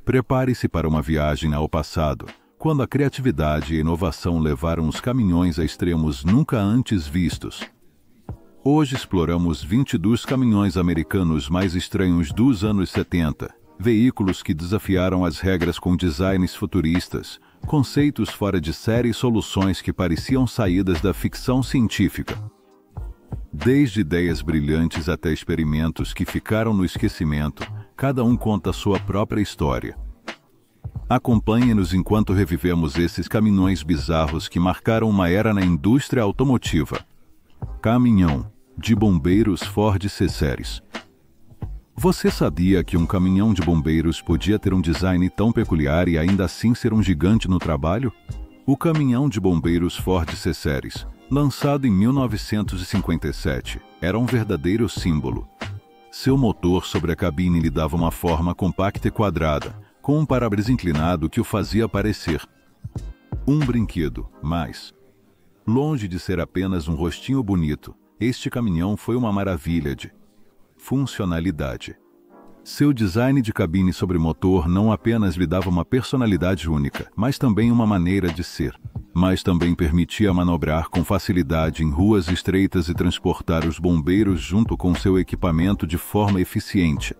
Prepare-se para uma viagem ao passado, quando a criatividade e a inovação levaram os caminhões a extremos nunca antes vistos. Hoje exploramos 22 caminhões americanos mais estranhos dos anos 70, veículos que desafiaram as regras com designs futuristas, conceitos fora de série e soluções que pareciam saídas da ficção científica. Desde ideias brilhantes até experimentos que ficaram no esquecimento, cada um conta sua própria história. Acompanhe-nos enquanto revivemos esses caminhões bizarros que marcaram uma era na indústria automotiva. Caminhão de bombeiros Ford C-Series. Você sabia que um caminhão de bombeiros podia ter um design tão peculiar e ainda assim ser um gigante no trabalho? O caminhão de bombeiros Ford C-Series, lançado em 1957, era um verdadeiro símbolo. Seu motor sobre a cabine lhe dava uma forma compacta e quadrada, com um para-brisa inclinado que o fazia parecer um brinquedo, mas, longe de ser apenas um rostinho bonito, este caminhão foi uma maravilha de funcionalidade. Seu design de cabine sobre motor não apenas lhe dava uma personalidade única, mas também uma maneira de ser. Mas também permitia manobrar com facilidade em ruas estreitas e transportar os bombeiros junto com seu equipamento de forma eficiente.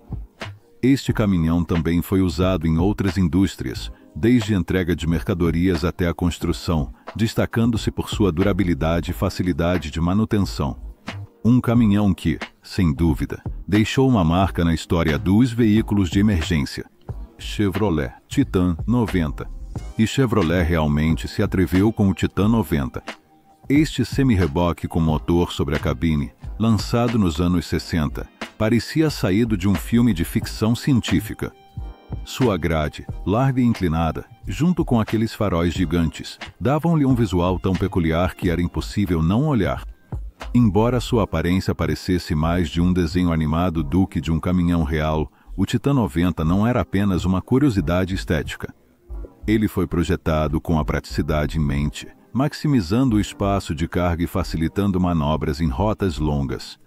Este caminhão também foi usado em outras indústrias, desde a entrega de mercadorias até a construção, destacando-se por sua durabilidade e facilidade de manutenção. Um caminhão que, sem dúvida, deixou uma marca na história dos veículos de emergência. Chevrolet Titan 90. E Chevrolet realmente se atreveu com o Titan 90. Este semi-reboque com motor sobre a cabine, lançado nos anos 60, parecia saído de um filme de ficção científica. Sua grade, larga e inclinada, junto com aqueles faróis gigantes, davam-lhe um visual tão peculiar que era impossível não olhar. Embora sua aparência parecesse mais de um desenho animado do que de um caminhão real, o Titan 90 não era apenas uma curiosidade estética. Ele foi projetado com a praticidade em mente, maximizando o espaço de carga e facilitando manobras em rotas longas.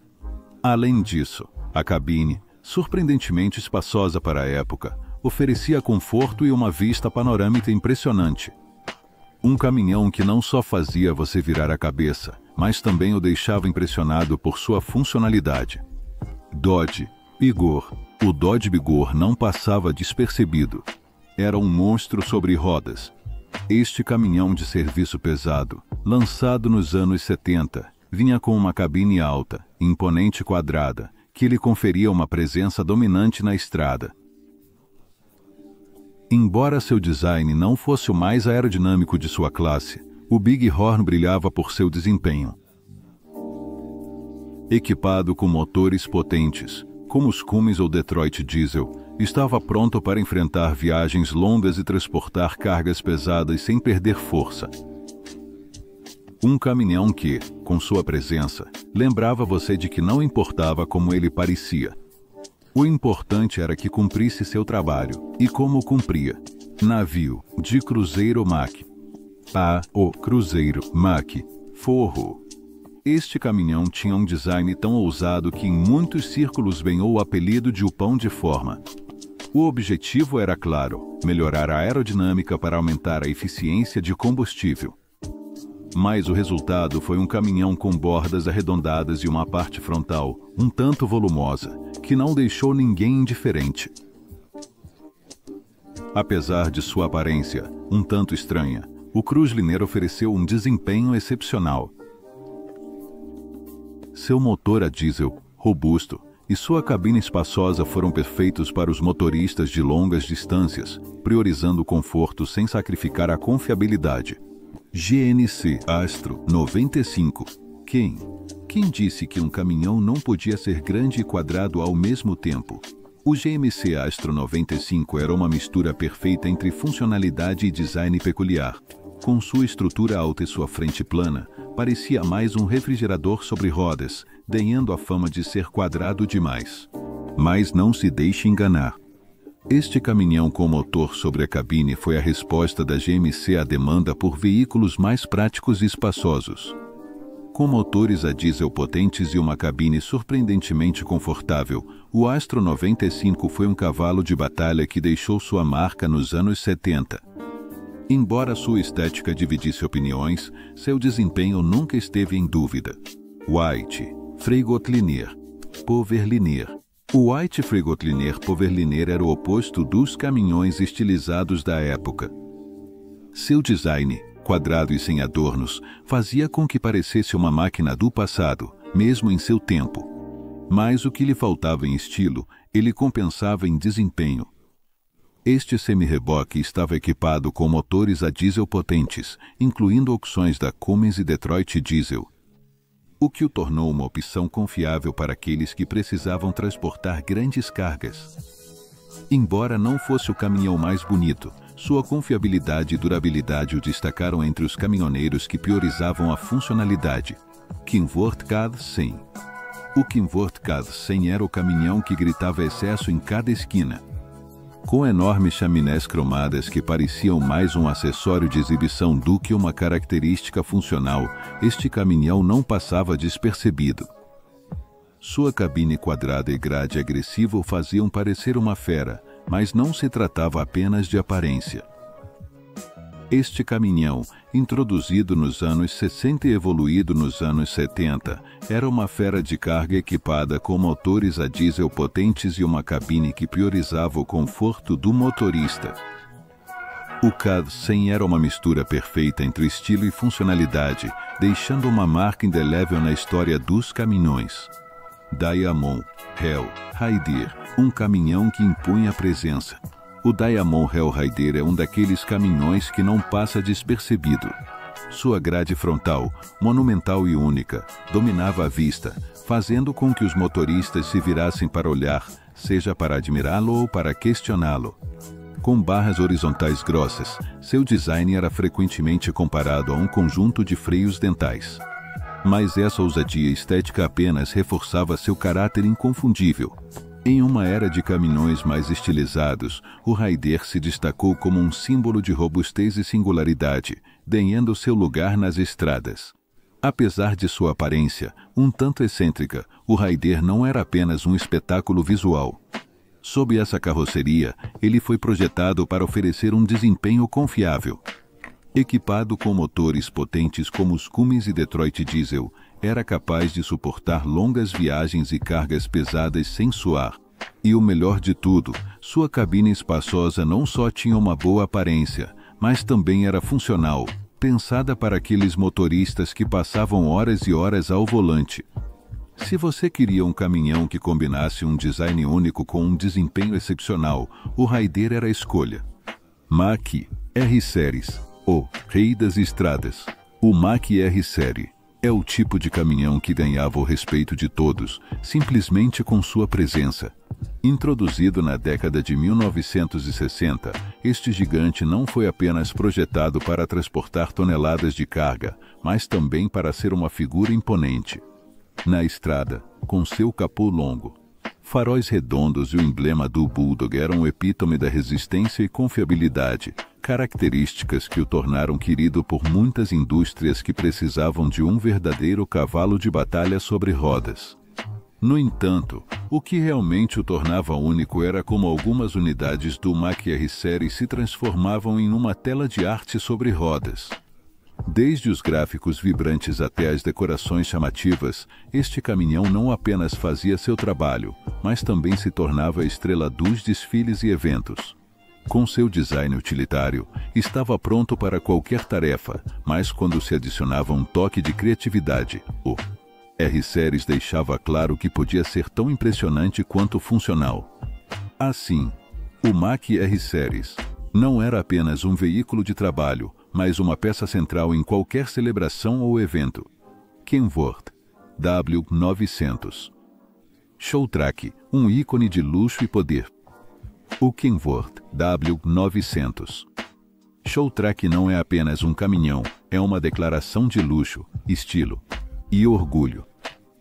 Além disso, a cabine, surpreendentemente espaçosa para a época, oferecia conforto e uma vista panorâmica impressionante. Um caminhão que não só fazia você virar a cabeça, mas também o deixava impressionado por sua funcionalidade. Dodge Bigor. O Dodge Bigor não passava despercebido. Era um monstro sobre rodas. Este caminhão de serviço pesado, lançado nos anos 70, vinha com uma cabine alta, imponente e quadrada, que lhe conferia uma presença dominante na estrada. Embora seu design não fosse o mais aerodinâmico de sua classe, o Bighorn brilhava por seu desempenho. Equipado com motores potentes, como os Cummins ou Detroit Diesel, estava pronto para enfrentar viagens longas e transportar cargas pesadas sem perder força. Um caminhão que, com sua presença, lembrava você de que não importava como ele parecia. O importante era que cumprisse seu trabalho, e como o cumpria. Navio de cruzeiro Mack. O cruzeiro Mack Forro. Este caminhão tinha um design tão ousado que em muitos círculos ganhou o apelido de o pão de forma. O objetivo era claro, melhorar a aerodinâmica para aumentar a eficiência de combustível. Mas o resultado foi um caminhão com bordas arredondadas e uma parte frontal, um tanto volumosa, que não deixou ninguém indiferente. Apesar de sua aparência, um tanto estranha, o Cruisliner ofereceu um desempenho excepcional. Seu motor a diesel, robusto, e sua cabine espaçosa foram perfeitos para os motoristas de longas distâncias, priorizando o conforto sem sacrificar a confiabilidade. GMC Astro 95. Quem disse que um caminhão não podia ser grande e quadrado ao mesmo tempo? O GMC Astro 95 era uma mistura perfeita entre funcionalidade e design peculiar. Com sua estrutura alta e sua frente plana, parecia mais um refrigerador sobre rodas, ganhando a fama de ser quadrado demais. Mas não se deixe enganar. Este caminhão com motor sobre a cabine foi a resposta da GMC à demanda por veículos mais práticos e espaçosos. Com motores a diesel potentes e uma cabine surpreendentemente confortável, o Astro 95 foi um cavalo de batalha que deixou sua marca nos anos 70. Embora sua estética dividisse opiniões, seu desempenho nunca esteve em dúvida. White Freightliner Powerliner. O White Freightliner Powerliner era o oposto dos caminhões estilizados da época. Seu design, quadrado e sem adornos, fazia com que parecesse uma máquina do passado, mesmo em seu tempo. Mas o que lhe faltava em estilo, ele compensava em desempenho. Este semi-reboque estava equipado com motores a diesel potentes, incluindo opções da Cummins e Detroit Diesel, o que o tornou uma opção confiável para aqueles que precisavam transportar grandes cargas. Embora não fosse o caminhão mais bonito, sua confiabilidade e durabilidade o destacaram entre os caminhoneiros que priorizavam a funcionalidade. Kenworth CAD 100. O Kenworth CAD 100 era o caminhão que gritava excesso em cada esquina. Com enormes chaminés cromadas que pareciam mais um acessório de exibição do que uma característica funcional, este caminhão não passava despercebido. Sua cabine quadrada e grade agressiva o faziam parecer uma fera, mas não se tratava apenas de aparência. Este caminhão, introduzido nos anos 60 e evoluído nos anos 70, era uma fera de carga equipada com motores a diesel potentes e uma cabine que priorizava o conforto do motorista. O CAD 100 era uma mistura perfeita entre estilo e funcionalidade, deixando uma marca indelével na história dos caminhões. Diamond Hell Raider, um caminhão que impunha presença. O Diamond Hell Raider é um daqueles caminhões que não passa despercebido. Sua grade frontal, monumental e única, dominava a vista, fazendo com que os motoristas se virassem para olhar, seja para admirá-lo ou para questioná-lo. Com barras horizontais grossas, seu design era frequentemente comparado a um conjunto de freios dentais. Mas essa ousadia estética apenas reforçava seu caráter inconfundível. Em uma era de caminhões mais estilizados, o Raider se destacou como um símbolo de robustez e singularidade, ganhando seu lugar nas estradas. Apesar de sua aparência, um tanto excêntrica, o Raider não era apenas um espetáculo visual. Sob essa carroceria, ele foi projetado para oferecer um desempenho confiável. Equipado com motores potentes como os Cummins e Detroit Diesel, era capaz de suportar longas viagens e cargas pesadas sem suar. E o melhor de tudo, sua cabine espaçosa não só tinha uma boa aparência, mas também era funcional, pensada para aqueles motoristas que passavam horas e horas ao volante. Se você queria um caminhão que combinasse um design único com um desempenho excepcional, o Raider era a escolha. Mach R-Series, o rei das estradas. O Mach R-Series é o tipo de caminhão que ganhava o respeito de todos, simplesmente com sua presença. Introduzido na década de 1960, este gigante não foi apenas projetado para transportar toneladas de carga, mas também para ser uma figura imponente. Na estrada, com seu capô longo, faróis redondos e o emblema do Bulldog eram o epítome da resistência e confiabilidade, características que o tornaram querido por muitas indústrias que precisavam de um verdadeiro cavalo de batalha sobre rodas. No entanto, o que realmente o tornava único era como algumas unidades do Mach R-Series se transformavam em uma tela de arte sobre rodas. Desde os gráficos vibrantes até as decorações chamativas, este caminhão não apenas fazia seu trabalho, mas também se tornava a estrela dos desfiles e eventos. Com seu design utilitário, estava pronto para qualquer tarefa, mas quando se adicionava um toque de criatividade, o R-Series deixava claro que podia ser tão impressionante quanto funcional. Assim, o Mach R-Series não era apenas um veículo de trabalho, mas uma peça central em qualquer celebração ou evento. Kenworth W900. Showtrack, um ícone de luxo e poder. O Kenworth W900. Showtrack não é apenas um caminhão, é uma declaração de luxo, estilo e orgulho.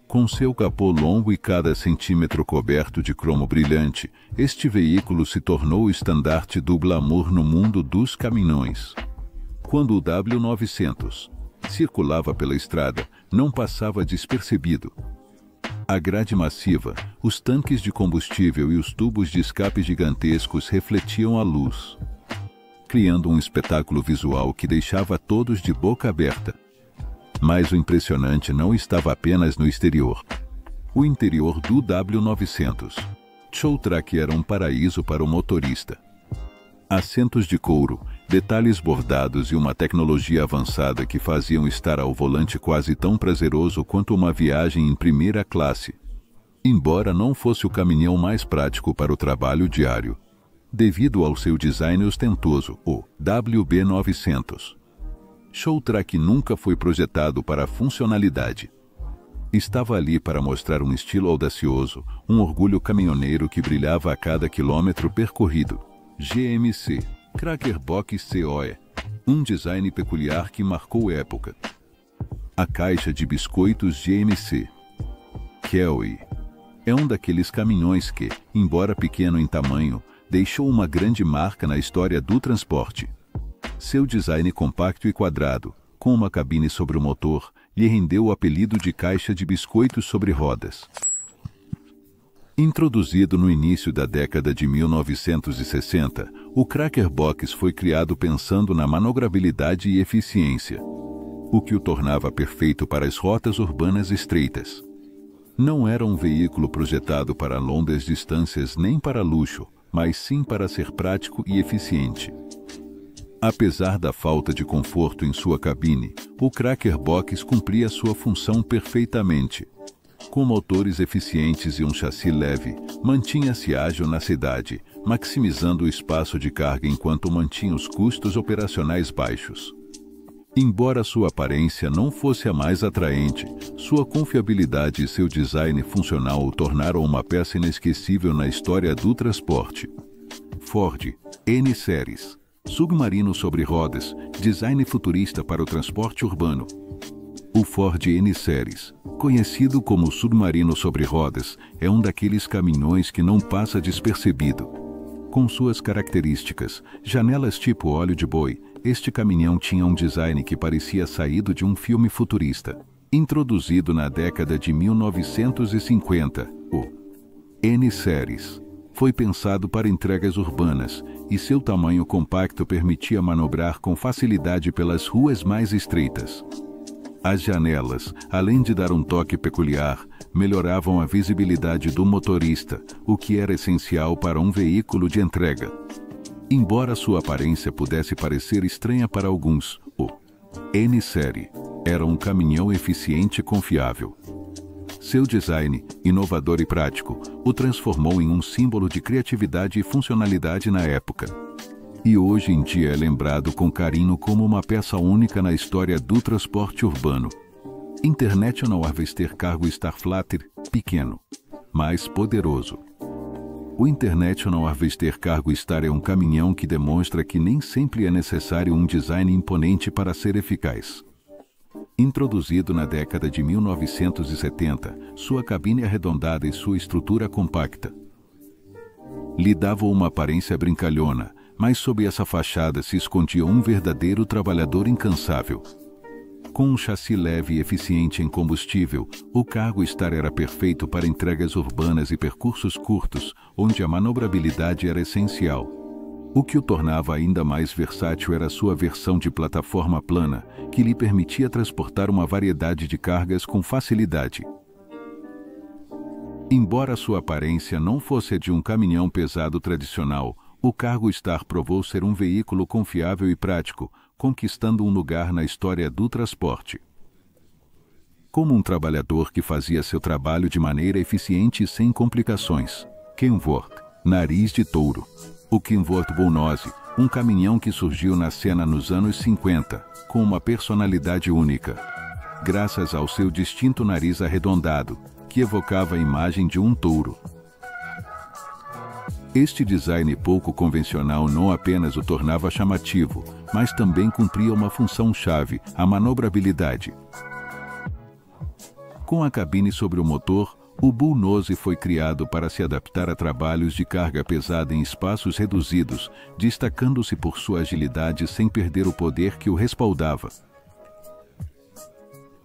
Com seu capô longo e cada centímetro coberto de cromo brilhante, este veículo se tornou o estandarte do glamour no mundo dos caminhões. Quando o W900 circulava pela estrada, não passava despercebido. A grade massiva, os tanques de combustível e os tubos de escape gigantescos refletiam a luz, criando um espetáculo visual que deixava todos de boca aberta. Mas o impressionante não estava apenas no exterior. O interior do W900 Showtrack era um paraíso para o motorista. Assentos de couro, detalhes bordados e uma tecnologia avançada que faziam estar ao volante quase tão prazeroso quanto uma viagem em primeira classe. Embora não fosse o caminhão mais prático para o trabalho diário, devido ao seu design ostentoso, o WB900. Showtrack nunca foi projetado para a funcionalidade. Estava ali para mostrar um estilo audacioso, um orgulho caminhoneiro que brilhava a cada quilômetro percorrido. GMC, Cracker Box COE, um design peculiar que marcou época. A caixa de biscoitos GMC. Kelly é um daqueles caminhões que, embora pequeno em tamanho, deixou uma grande marca na história do transporte. Seu design compacto e quadrado, com uma cabine sobre o motor, lhe rendeu o apelido de caixa de biscoitos sobre rodas. Introduzido no início da década de 1960, o Cracker Box foi criado pensando na manobrabilidade e eficiência, o que o tornava perfeito para as rotas urbanas estreitas. Não era um veículo projetado para longas distâncias nem para luxo, mas sim para ser prático e eficiente. Apesar da falta de conforto em sua cabine, o Cracker Box cumpria sua função perfeitamente. Com motores eficientes e um chassi leve, mantinha-se ágil na cidade, maximizando o espaço de carga enquanto mantinha os custos operacionais baixos. Embora sua aparência não fosse a mais atraente, sua confiabilidade e seu design funcional o tornaram uma peça inesquecível na história do transporte. Ford N-Series, submarino sobre rodas, design futurista para o transporte urbano. O Ford N-Series, conhecido como submarino sobre rodas, é um daqueles caminhões que não passa despercebido. Com suas características, janelas tipo óleo de boi, este caminhão tinha um design que parecia saído de um filme futurista. Introduzido na década de 1950, o N-Series foi pensado para entregas urbanas e seu tamanho compacto permitia manobrar com facilidade pelas ruas mais estreitas. As janelas, além de dar um toque peculiar, melhoravam a visibilidade do motorista, o que era essencial para um veículo de entrega. Embora sua aparência pudesse parecer estranha para alguns, o N-Series era um caminhão eficiente e confiável. Seu design, inovador e prático, o transformou em um símbolo de criatividade e funcionalidade na época. E hoje em dia é lembrado com carinho como uma peça única na história do transporte urbano. International Harvester Cargo Star Flatter, pequeno, mas poderoso. O International Harvester Cargo Star é um caminhão que demonstra que nem sempre é necessário um design imponente para ser eficaz. Introduzido na década de 1970, sua cabine arredondada e sua estrutura compacta lhe davam uma aparência brincalhona, mas sob essa fachada se escondia um verdadeiro trabalhador incansável. Com um chassi leve e eficiente em combustível, o Cargo Star era perfeito para entregas urbanas e percursos curtos, onde a manobrabilidade era essencial. O que o tornava ainda mais versátil era sua versão de plataforma plana, que lhe permitia transportar uma variedade de cargas com facilidade. Embora sua aparência não fosse a de um caminhão pesado tradicional, o Cargo Star provou ser um veículo confiável e prático, conquistando um lugar na história do transporte. Como um trabalhador que fazia seu trabalho de maneira eficiente e sem complicações. Kenworth, nariz de touro. O Kenworth Bullnose, um caminhão que surgiu na cena nos anos 50, com uma personalidade única, graças ao seu distinto nariz arredondado, que evocava a imagem de um touro. Este design pouco convencional não apenas o tornava chamativo, mas também cumpria uma função-chave, a manobrabilidade. Com a cabine sobre o motor, o Bullnose foi criado para se adaptar a trabalhos de carga pesada em espaços reduzidos, destacando-se por sua agilidade sem perder o poder que o respaldava.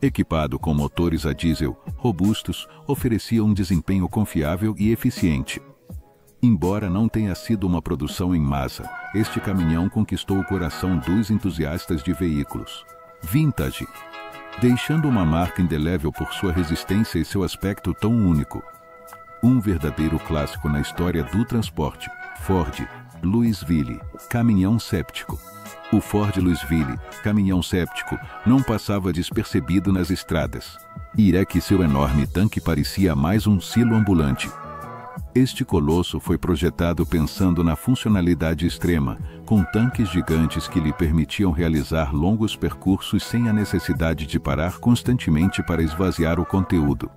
Equipado com motores a diesel robustos, oferecia um desempenho confiável e eficiente. Embora não tenha sido uma produção em massa, este caminhão conquistou o coração dos entusiastas de veículos vintage, deixando uma marca indelével por sua resistência e seu aspecto tão único. Um verdadeiro clássico na história do transporte, Ford Louisville, caminhão séptico. O Ford Louisville, caminhão séptico, não passava despercebido nas estradas. E é que seu enorme tanque parecia mais um silo ambulante. Este colosso foi projetado pensando na funcionalidade extrema, com tanques gigantes que lhe permitiam realizar longos percursos sem a necessidade de parar constantemente para esvaziar o conteúdo.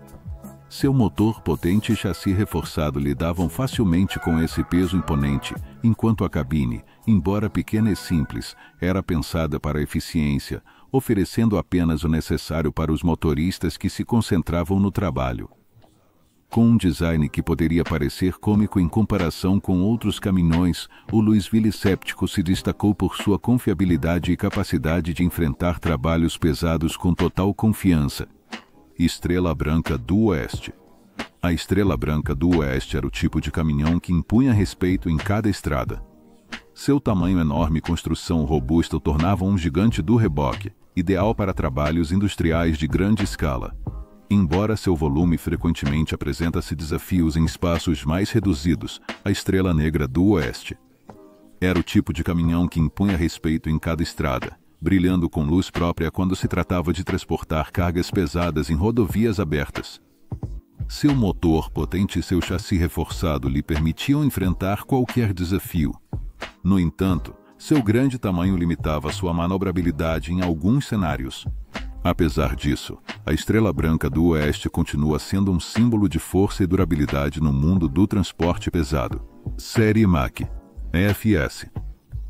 Seu motor potente e chassi reforçado lidavam facilmente com esse peso imponente, enquanto a cabine, embora pequena e simples, era pensada para a eficiência, oferecendo apenas o necessário para os motoristas que se concentravam no trabalho. Com um design que poderia parecer cômico em comparação com outros caminhões, o Louisville Séptico se destacou por sua confiabilidade e capacidade de enfrentar trabalhos pesados com total confiança. Estrela Branca do Oeste. A Estrela Branca do Oeste era o tipo de caminhão que impunha respeito em cada estrada. Seu tamanho enorme e construção robusta o tornavam um gigante do reboque, ideal para trabalhos industriais de grande escala. Embora seu volume frequentemente apresentasse desafios em espaços mais reduzidos, a Estrela Negra do Oeste era o tipo de caminhão que impunha respeito em cada estrada, brilhando com luz própria quando se tratava de transportar cargas pesadas em rodovias abertas. Seu motor potente e seu chassi reforçado lhe permitiam enfrentar qualquer desafio. No entanto, seu grande tamanho limitava sua manobrabilidade em alguns cenários. Apesar disso, a Estrela Branca do Oeste continua sendo um símbolo de força e durabilidade no mundo do transporte pesado. Série Mack FS.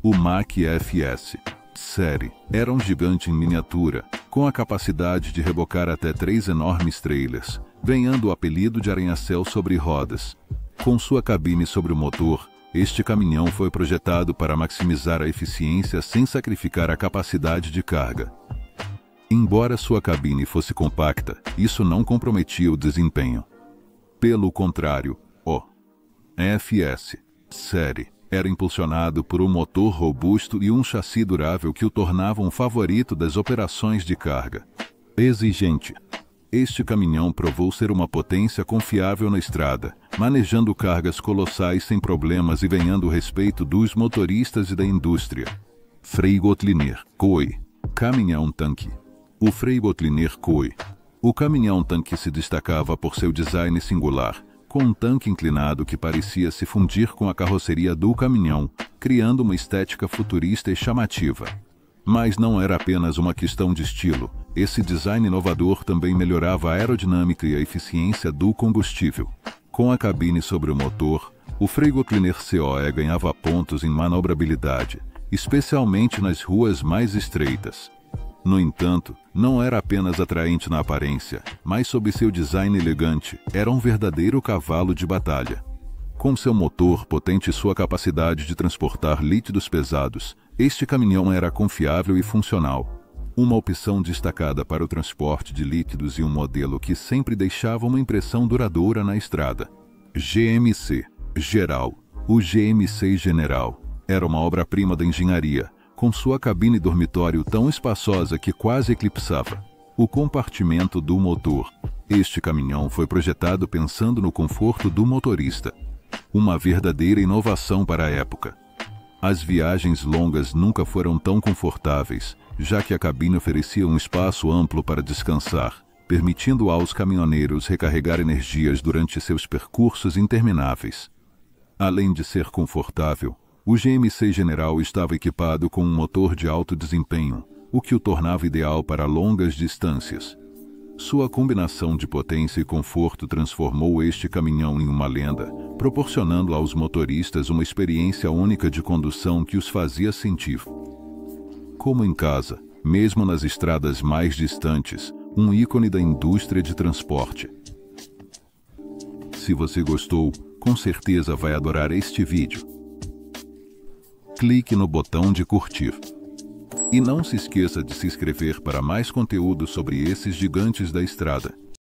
O Mack FS Série era um gigante em miniatura, com a capacidade de rebocar até 3 enormes trailers, ganhando o apelido de arranha-céu sobre rodas. Com sua cabine sobre o motor, este caminhão foi projetado para maximizar a eficiência sem sacrificar a capacidade de carga. Embora sua cabine fosse compacta, isso não comprometia o desempenho. Pelo contrário, o FS Série era impulsionado por um motor robusto e um chassi durável que o tornavam um favorito das operações de carga. Exigente. Este caminhão provou ser uma potência confiável na estrada, manejando cargas colossais sem problemas e ganhando o respeito dos motoristas e da indústria. Freightliner Coe. Caminhão-tanque. O Freightliner Coe. O caminhão-tanque se destacava por seu design singular, com um tanque inclinado que parecia se fundir com a carroceria do caminhão, criando uma estética futurista e chamativa. Mas não era apenas uma questão de estilo. Esse design inovador também melhorava a aerodinâmica e a eficiência do combustível. Com a cabine sobre o motor, o Freightliner COE ganhava pontos em manobrabilidade, especialmente nas ruas mais estreitas. No entanto, não era apenas atraente na aparência, mas sob seu design elegante, era um verdadeiro cavalo de batalha. Com seu motor potente e sua capacidade de transportar líquidos pesados, este caminhão era confiável e funcional. Uma opção destacada para o transporte de líquidos e um modelo que sempre deixava uma impressão duradoura na estrada. GMC Geral. O GMC General era uma obra-prima da engenharia, com sua cabine dormitório tão espaçosa que quase eclipsava o compartimento do motor. Este caminhão foi projetado pensando no conforto do motorista. Uma verdadeira inovação para a época. As viagens longas nunca foram tão confortáveis, já que a cabine oferecia um espaço amplo para descansar, permitindo aos caminhoneiros recarregar energias durante seus percursos intermináveis. Além de ser confortável, o GMC General estava equipado com um motor de alto desempenho, o que o tornava ideal para longas distâncias. Sua combinação de potência e conforto transformou este caminhão em uma lenda, proporcionando aos motoristas uma experiência única de condução que os fazia sentir como em casa, mesmo nas estradas mais distantes, um ícone da indústria de transporte. Se você gostou, com certeza vai adorar este vídeo. Clique no botão de curtir. E não se esqueça de se inscrever para mais conteúdo sobre esses gigantes da estrada.